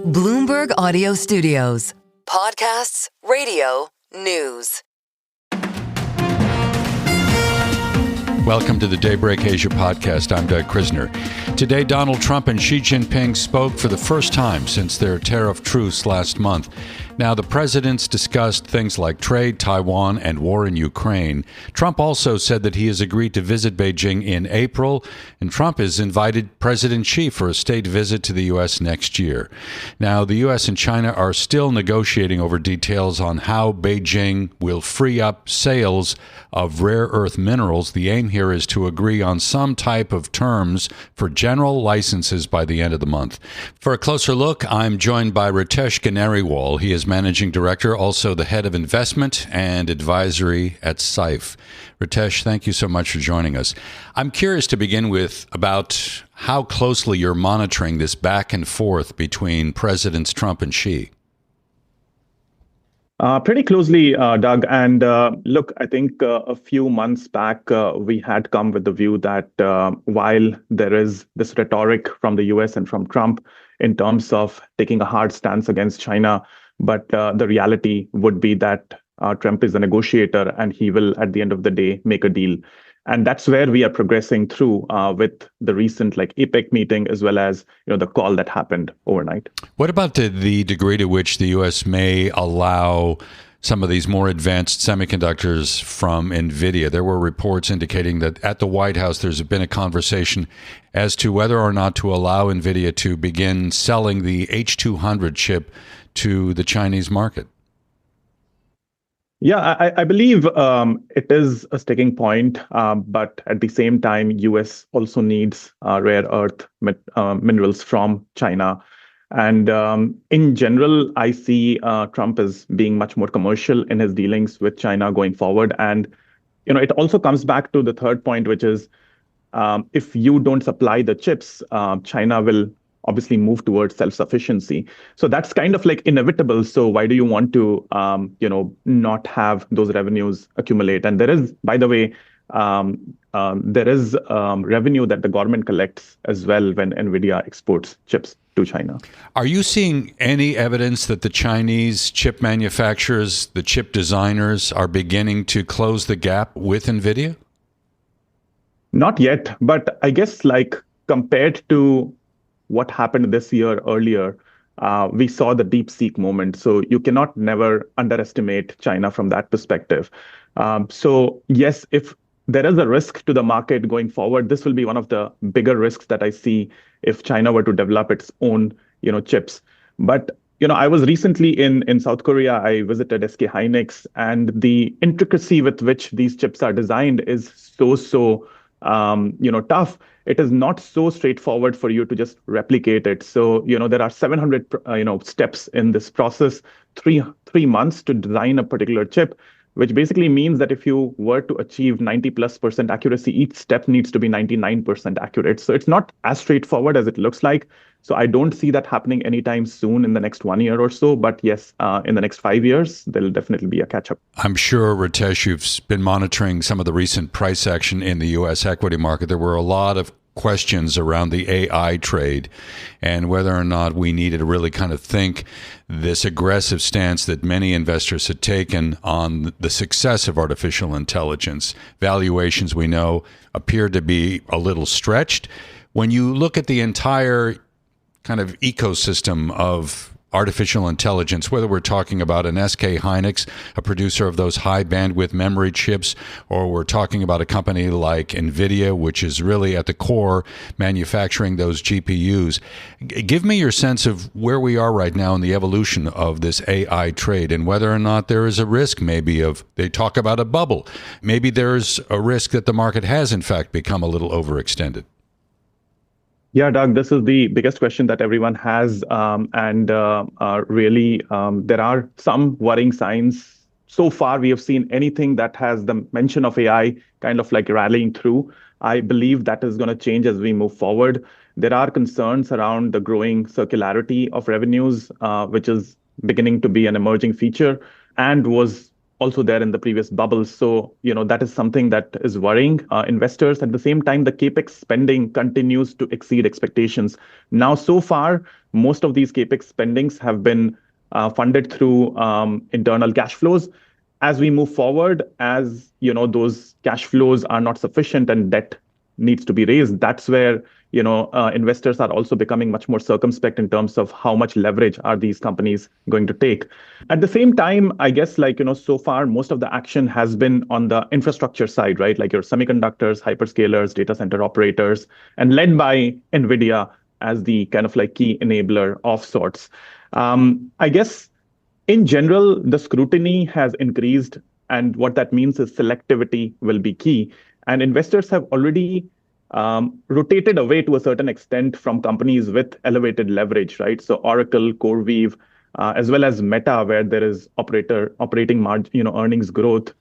Bloomberg Audio Studios. Podcasts, radio, news. Welcome to the Daybreak Asia podcast. I'm Doug Krisner. Today, Donald Trump and Xi Jinping spoke for the first time since their tariff truce last month. Now, the presidents discussed things like trade, Taiwan, and war in Ukraine. Trump also said that he has agreed to visit Beijing in April, and Trump has invited President Xi for a state visit to the U.S. next year. Now, the U.S. and China are still negotiating over details on how Beijing will free up sales of rare earth minerals. The aim here is to agree on some type of terms for general licenses by the end of the month. For a closer look, I'm joined by Ritesh Ganeriwal. He is Managing Director, also the Head of Investment and Advisory at Syfe. Ritesh, thank you so much for joining us. I'm curious to begin with about how closely you're monitoring this back and forth between Presidents Trump and Xi. Pretty closely, Doug. And look, I think a few months back, we had come with the view that while there is this rhetoric from the US and from Trump in terms of taking a hard stance against China, but the reality would be that Trump is a negotiator and he will, at the end of the day, make a deal. And that's where we are progressing through with the recent APEC meeting, as well as the call that happened overnight. What about the degree to which the U.S. may allow some of these more advanced semiconductors from Nvidia? There were reports indicating that at the White House there's been a conversation as to whether or not to allow Nvidia to begin selling the H200 chip to the Chinese market. Yeah, I believe it is a sticking point, but at the same time, US also needs rare earth minerals from China. And in general, I see Trump as being much more commercial in his dealings with China going forward. And it also comes back to the third point, which is if you don't supply the chips, China will obviously move towards self-sufficiency. So that's kind of inevitable. So why do you want to, not have those revenues accumulate? And there is, by the way, there is revenue that the government collects as well when Nvidia exports chips to China. Are you seeing any evidence that the Chinese chip manufacturers, the chip designers, are beginning to close the gap with Nvidia? Not yet, but I guess compared to what happened this year earlier, we saw the DeepSeek moment. So you cannot never underestimate China from that perspective. So yes, if there is a risk to the market going forward, this will be one of the bigger risks that I see if China were to develop its own, chips. But, I was recently in South Korea. I visited SK Hynix, and the intricacy with which these chips are designed is so tough. It is not so straightforward for you to just replicate it. So, there are 700, steps in this process, three months to design a particular chip, which basically means that if you were to achieve 90+% accuracy, each step needs to be 99% accurate. So it's not as straightforward as it looks like. So I don't see that happening anytime soon in the next 1 year or so. But yes, in the next 5 years, there'll definitely be a catch-up. I'm sure, Ritesh, you've been monitoring some of the recent price action in the U.S. equity market. There were a lot of questions around the AI trade and whether or not we needed to really kind of think this aggressive stance that many investors had taken on the success of artificial intelligence. Valuations, we know, appear to be a little stretched. When you look at the entire kind of ecosystem of artificial intelligence, whether we're talking about an SK Hynix, a producer of those high bandwidth memory chips, or we're talking about a company like Nvidia, which is really at the core manufacturing those GPUs. Give me your sense of where we are right now in the evolution of this AI trade and whether or not there is a risk maybe of, they talk about a bubble. Maybe there's a risk that the market has in fact become a little overextended. Yeah, Doug, this is the biggest question that everyone has. Really, there are some worrying signs. So far, we have seen anything that has the mention of AI kind of rallying through. I believe that is going to change as we move forward. There are concerns around the growing circularity of revenues, which is beginning to be an emerging feature and was also there in the previous bubbles. So, that is something that is worrying investors. At the same time, the capex spending continues to exceed expectations. Now, so far, most of these capex spendings have been funded through internal cash flows. As we move forward, as those cash flows are not sufficient and debt needs to be raised, that's where investors are also becoming much more circumspect in terms of how much leverage are these companies going to take. At the same time, I guess so far most of the action has been on the infrastructure side, right? Like your semiconductors, hyperscalers, data center operators, and led by Nvidia as the kind of like key enabler of sorts. I guess in general, the scrutiny has increased, and what that means is selectivity will be key. And investors have already rotated away to a certain extent from companies with elevated leverage, right? So Oracle, CoreWeave, as well as Meta, where there is operating margin, earnings growth.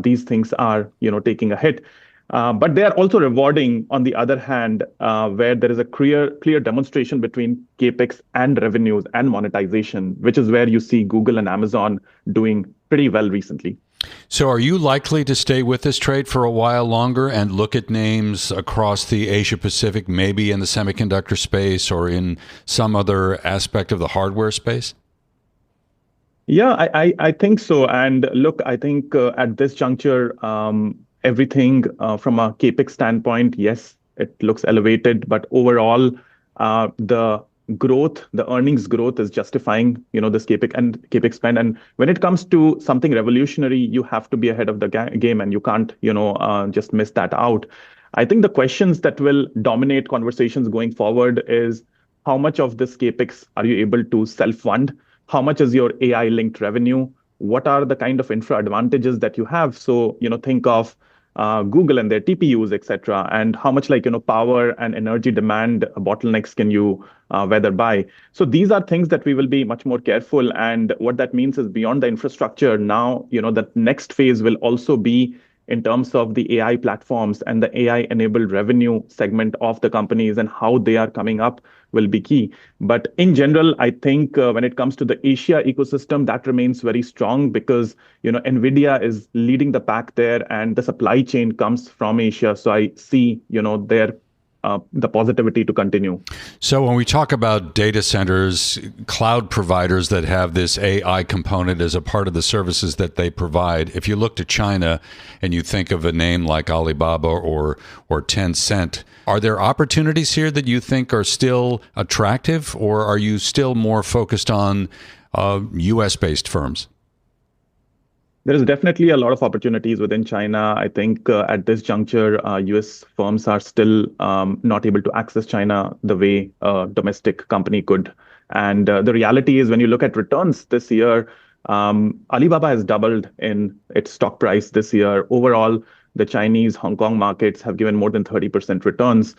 These things are, taking a hit. But they are also rewarding, on the other hand, where there is a clear demonstration between capex and revenues and monetization, which is where you see Google and Amazon doing pretty well recently. So are you likely to stay with this trade for a while longer and look at names across the Asia Pacific, maybe in the semiconductor space or in some other aspect of the hardware space? Yeah, I think so. And look, I think at this juncture, everything from a capex standpoint, yes, it looks elevated, but overall, the earnings growth is justifying, this capex spend. And when it comes to something revolutionary, you have to be ahead of the game, and you can't, just miss that out. I think the questions that will dominate conversations going forward is how much of this capex are you able to self-fund? How much is your AI linked revenue? What are the kind of infra advantages that you have? So, think of Google and their TPUs, et cetera, and how much power and energy demand bottlenecks can you weather by. So these are things that we will be much more careful. And what that means is beyond the infrastructure, now, the next phase will also be in terms of the AI platforms and the AI-enabled revenue segment of the companies and how they are coming up will be key. But in general, I think when it comes to the Asia ecosystem, that remains very strong because Nvidia is leading the pack there, and the supply chain comes from Asia. So I see the positivity to continue. So when we talk about data centers, cloud providers that have this AI component as a part of the services that they provide, if you look to China and you think of a name like Alibaba or Tencent, are there opportunities here that you think are still attractive, or are you still more focused on US-based firms? There is definitely a lot of opportunities within China. I think at this juncture, US firms are still not able to access China the way a domestic company could. And the reality is, when you look at returns this year, Alibaba has doubled in its stock price this year. Overall, the Chinese Hong Kong markets have given more than 30% returns.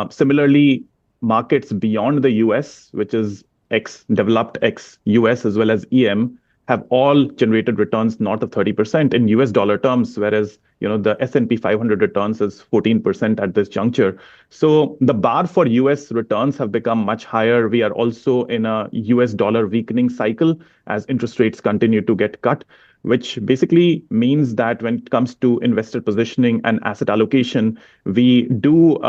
Similarly, markets beyond the US, which is ex-developed, ex-US, as well as EM, have all generated returns north of 30% in US dollar terms, whereas the S&P 500 returns is 14% at this juncture. So the bar for US returns have become much higher. We are also in a US dollar weakening cycle as interest rates continue to get cut, which basically means that when it comes to investor positioning and asset allocation, we do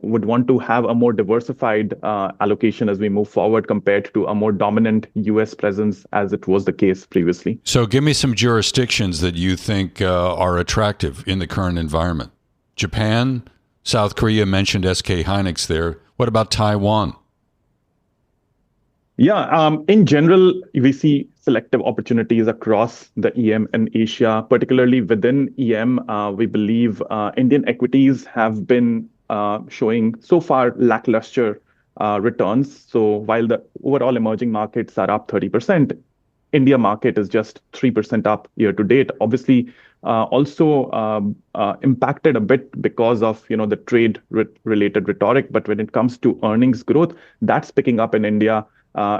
would want to have a more diversified allocation as we move forward compared to a more dominant US presence as it was the case previously. So give me some jurisdictions that you think are attractive in the current environment. Japan, South Korea, mentioned SK Hynix there. What about Taiwan? Yeah, in general, we see selective opportunities across the EM and Asia, particularly within EM. We believe Indian equities have been showing so far lackluster returns. So while the overall emerging markets are up 30%, India market is just 3% up year to date. Obviously, also impacted a bit because of the trade related rhetoric. But when it comes to earnings growth, that's picking up in India.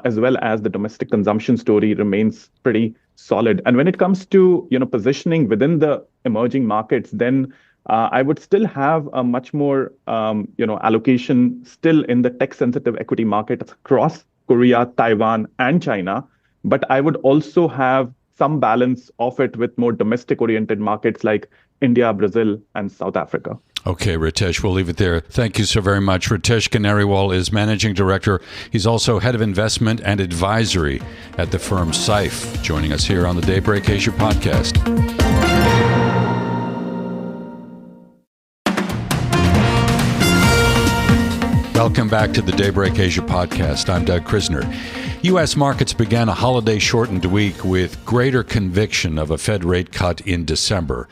As well as the domestic consumption story remains pretty solid. And when it comes to positioning within the emerging markets, then I would still have a much more allocation still in the tech-sensitive equity markets across Korea, Taiwan, and China. But I would also have some balance of it with more domestic-oriented markets like India, Brazil, and South Africa. Okay, Ritesh, we'll leave it there. Thank you so very much. Ritesh Ganeriwal is Managing Director. He's also Head of Investment and Advisory at the firm Syfe, joining us here on the Daybreak Asia podcast. Welcome back to the Daybreak Asia podcast. I'm Doug Krisner. U.S. markets began a holiday-shortened week with greater conviction of a Fed rate cut in December.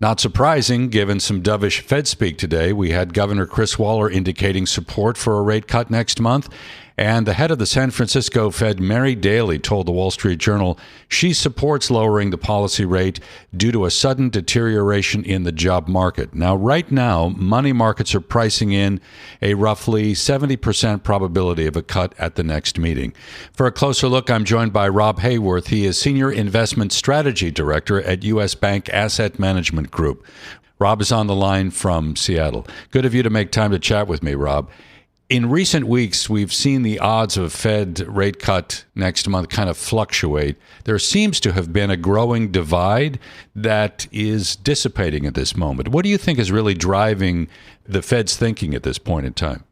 Not surprising, given some dovish Fed speak today. We had Governor Chris Waller indicating support for a rate cut next month. And the head of the San Francisco Fed, Mary Daly, told the Wall Street Journal she supports lowering the policy rate due to a sudden deterioration in the job market. Now, right now, money markets are pricing in a roughly 70% probability of a cut at the next meeting. For a closer look, I'm joined by Rob Haworth. He is Senior Investment Strategy Director at U.S. Bank Asset Management Group. Rob is on the line from Seattle. Good of you to make time to chat with me, Rob. In recent weeks, we've seen the odds of a Fed rate cut next month kind of fluctuate. There seems to have been a growing divide that is dissipating at this moment. What do you think is really driving the Fed's thinking at this point in time?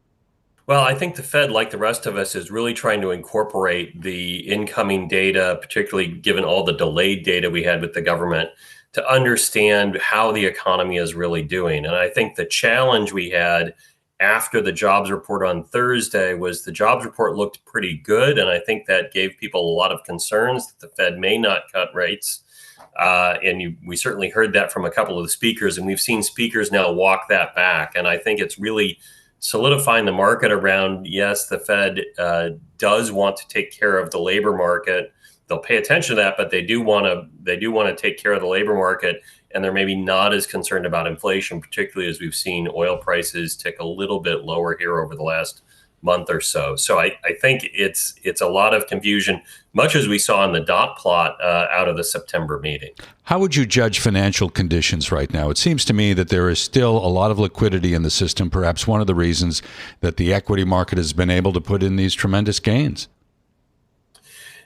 Well, I think the Fed, like the rest of us, is really trying to incorporate the incoming data, particularly given all the delayed data we had with the government, to understand how the economy is really doing. And I think the challenge we had after the jobs report on Thursday was the jobs report looked pretty good. And I think that gave people a lot of concerns that the Fed may not cut rates. We certainly heard that from a couple of the speakers, and we've seen speakers now walk that back. And I think it's really solidifying the market around, yes, the Fed does want to take care of the labor market. They'll pay attention to that, but they do want to take care of the labor market. And they're maybe not as concerned about inflation, particularly as we've seen oil prices tick a little bit lower here over the last month or so. So I think it's a lot of confusion, much as we saw in the dot plot out of the September meeting. How would you judge financial conditions right now? It seems to me that there is still a lot of liquidity in the system, perhaps one of the reasons that the equity market has been able to put in these tremendous gains.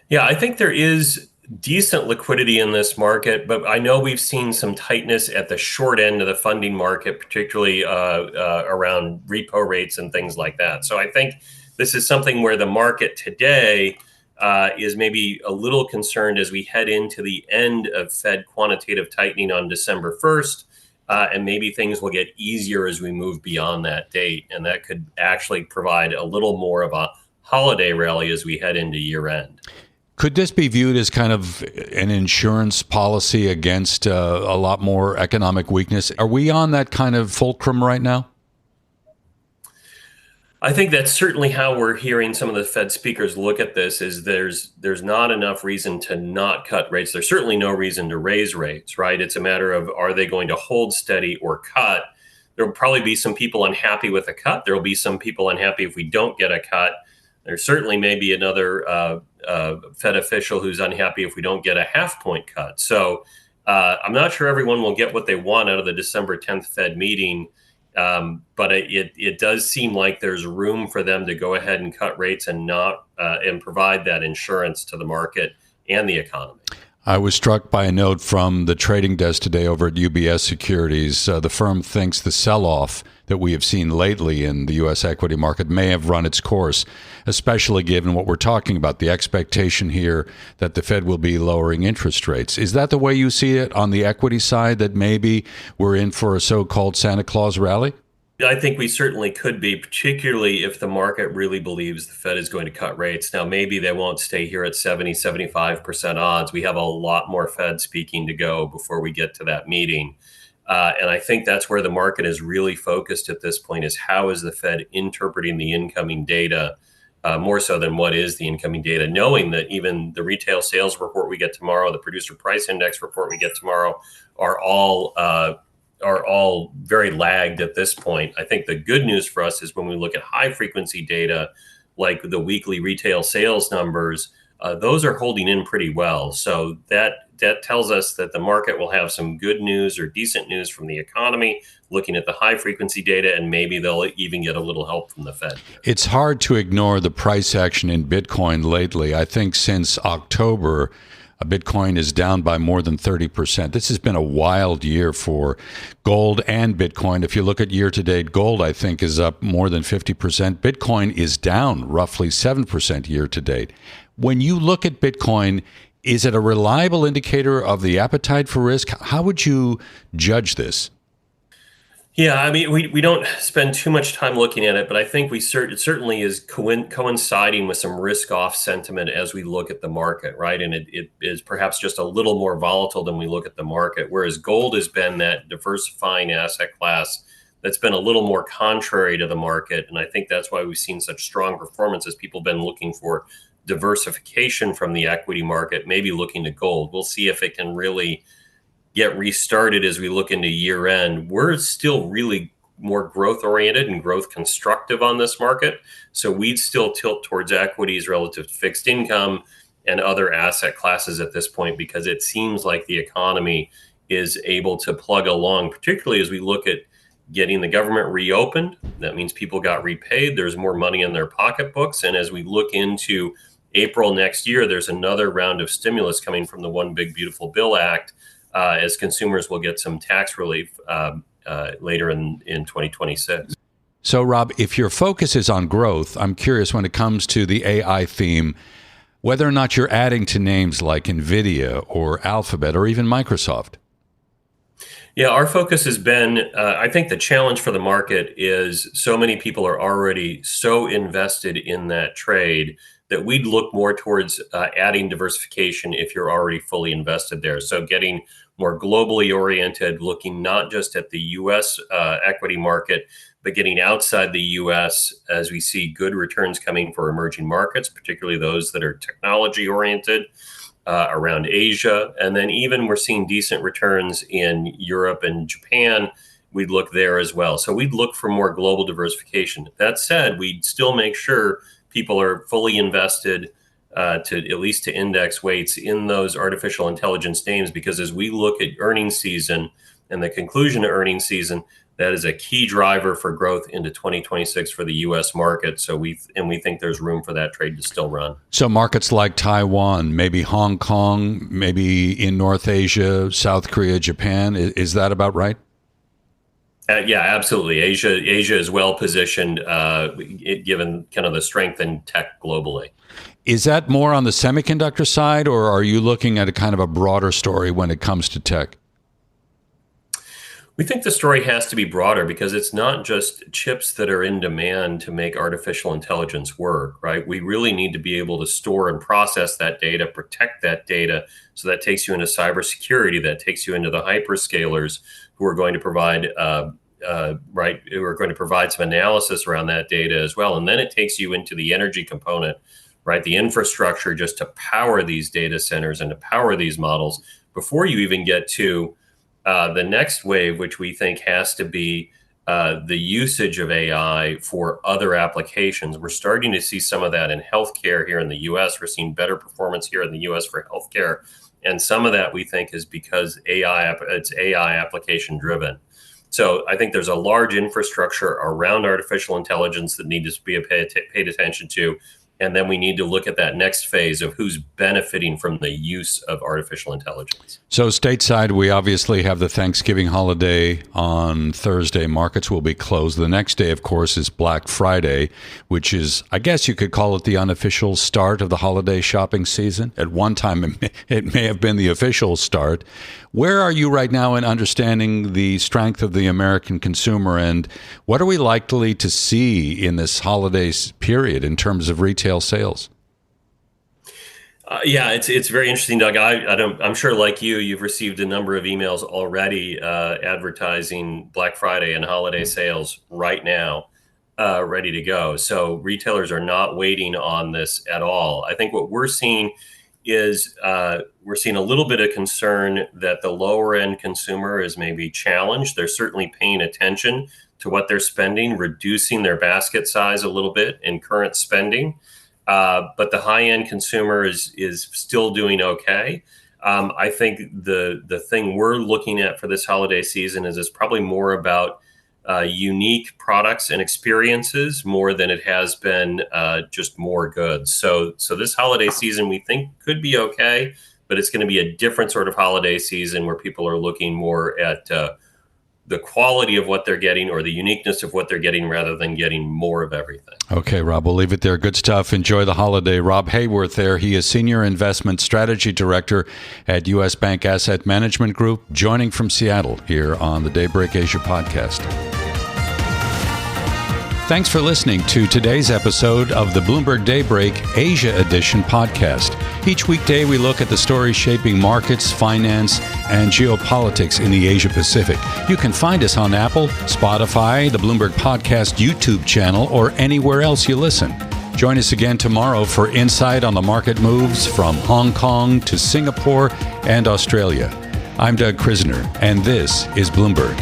Yeah, I think there is decent liquidity in this market, but I know we've seen some tightness at the short end of the funding market, particularly around repo rates and things like that. So I think this is something where the market today is maybe a little concerned as we head into the end of Fed quantitative tightening on December 1st, and maybe things will get easier as we move beyond that date. And that could actually provide a little more of a holiday rally as we head into year end. Could this be viewed as kind of an insurance policy against a lot more economic weakness? Are we on that kind of fulcrum right now? I think that's certainly how we're hearing some of the Fed speakers look at this. Is there's not enough reason to not cut rates. There's certainly no reason to raise rates, right? It's a matter of, are they going to hold steady or cut? There'll probably be some people unhappy with a cut. There'll be some people unhappy if we don't get a cut. There certainly may be another Fed official who's unhappy if we don't get a half-point cut. So I'm not sure everyone will get what they want out of the December 10th Fed meeting, but it does seem like there's room for them to go ahead and cut rates and provide that insurance to the market and the economy. I was struck by a note from the trading desk today over at UBS Securities. The firm thinks the sell-off that we have seen lately in the U.S. equity market may have run its course, especially given what we're talking about, the expectation here that the Fed will be lowering interest rates. Is that the way you see it on the equity side, that maybe we're in for a so-called Santa Claus rally? I think we certainly could be, particularly if the market really believes the Fed is going to cut rates. Now, maybe they won't stay here at 75% odds. We have a lot more Fed speaking to go before we get to that meeting. And I think that's where the market is really focused at this point, is how is the Fed interpreting the incoming data, more so than what is the incoming data, knowing that even the retail sales report we get tomorrow, the producer price index report we get tomorrow are all very lagged at this point. I think the good news for us is when we look at high frequency data, like the weekly retail sales numbers, those are holding in pretty well. So that tells us that the market will have some good news or decent news from the economy, looking at the high frequency data, and maybe they'll even get a little help from the Fed. It's hard to ignore the price action in Bitcoin lately. I think since October, Bitcoin is down by more than 30%. This has been a wild year for gold and Bitcoin. If you look at year-to-date, gold, I think, is up more than 50%. Bitcoin is down roughly 7% year-to-date. When you look at Bitcoin, is it a reliable indicator of the appetite for risk? How would you judge this? Yeah, I mean, we don't spend too much time looking at it, but I think it certainly is coinciding with some risk-off sentiment as we look at the market, right? And it is perhaps just a little more volatile than we look at the market, whereas gold has been that diversifying asset class that's been a little more contrary to the market. And I think that's why we've seen such strong performance as people have been looking for diversification from the equity market, maybe looking to gold. We'll see if it can really get restarted as we look into year end. We're still really more growth oriented and growth constructive on this market. So we'd still tilt towards equities relative to fixed income and other asset classes at this point, because it seems like the economy is able to plug along, particularly as we look at getting the government reopened. That means people got repaid. There's more money in their pocketbooks. And as we look into April next year, there's another round of stimulus coming from the One Big Beautiful Bill Act, as consumers will get some tax relief later in 2026. So, Rob, if your focus is on growth, I'm curious when it comes to the AI theme, whether or not you're adding to names like Nvidia or Alphabet or even Microsoft. Yeah, our focus has been, I think the challenge for the market is so many people are already so invested in that trade that we'd look more towards adding diversification if you're already fully invested there. So getting more globally oriented, looking not just at the U.S. Equity market, but getting outside the U.S. as we see good returns coming for emerging markets, particularly those that are technology oriented, around Asia. And then even we're seeing decent returns in Europe and Japan. We'd look there as well. So we'd look for more global diversification. That said, we'd still make sure people are fully invested to at least to index weights in those artificial intelligence names, because as we look at earnings season and the conclusion of earnings season, that is a key driver for growth into 2026 for the U.S. market. So we think there's room for that trade to still run. So markets like Taiwan, maybe Hong Kong, maybe in North Asia, South Korea, Japan, is that about right? Yeah, absolutely. Asia is well positioned, given kind of the strength in tech globally. Is that more on the semiconductor side, or are you looking at a kind of a broader story when it comes to tech? We think the story has to be broader, because it's not just chips that are in demand to make artificial intelligence work, right? We really need to be able to store and process that data, protect that data. So that takes you into cybersecurity, that takes you into the hyperscalers who are going to provide, who are going to provide some analysis around that data as well. And then it takes you into the energy component, right? The infrastructure just to power these data centers and to power these models before you even get to the next wave, which we think has to be the usage of AI for other applications. We're starting to see some of that in healthcare here in the U.S. We're seeing better performance here in the U.S. for healthcare. And some of that we think is because it's AI application driven. So I think there's a large infrastructure around artificial intelligence that needs to be paid attention to. And then we need to look at that next phase of who's benefiting from the use of artificial intelligence. So stateside, we obviously have the Thanksgiving holiday on Thursday. Markets will be closed. The next day, of course, is Black Friday, which is, I guess you could call it the unofficial start of the holiday shopping season. At one time, it may have been the official start. Where are you right now in understanding the strength of the American consumer, and what are we likely to see in this holiday period in terms of retail sales? Yeah, it's very interesting, Doug. I'm sure, like you've received a number of emails already advertising Black Friday and holiday sales right now, ready to go. So retailers are not waiting on this at all. I think what we're seeing is we're seeing a little bit of concern that the lower end consumer is maybe challenged. They're certainly paying attention to what they're spending, reducing their basket size a little bit in current spending. But the high end consumer is still doing okay. I think the thing we're looking at for this holiday season is it's probably more about unique products and experiences more than it has been just more goods. So this holiday season we think could be okay. but it's going to be a different sort of holiday season where people are looking more at the quality of what they're getting or the uniqueness of what they're getting rather than getting more of everything. Okay, Rob, we'll leave it there. Good stuff. Enjoy the holiday. Rob Haworth there. He is Senior Investment Strategy Director at U.S. Bank Asset Management Group, joining from Seattle here on the Daybreak Asia podcast. Thanks for listening to today's episode of the Bloomberg Daybreak Asia Edition podcast. Each weekday, we look at the stories shaping markets, finance, and geopolitics in the Asia Pacific. You can find us on Apple, Spotify, the Bloomberg Podcast YouTube channel, or anywhere else you listen. Join us again tomorrow for insight on the market moves from Hong Kong to Singapore and Australia. I'm Doug Krisner, and this is Bloomberg.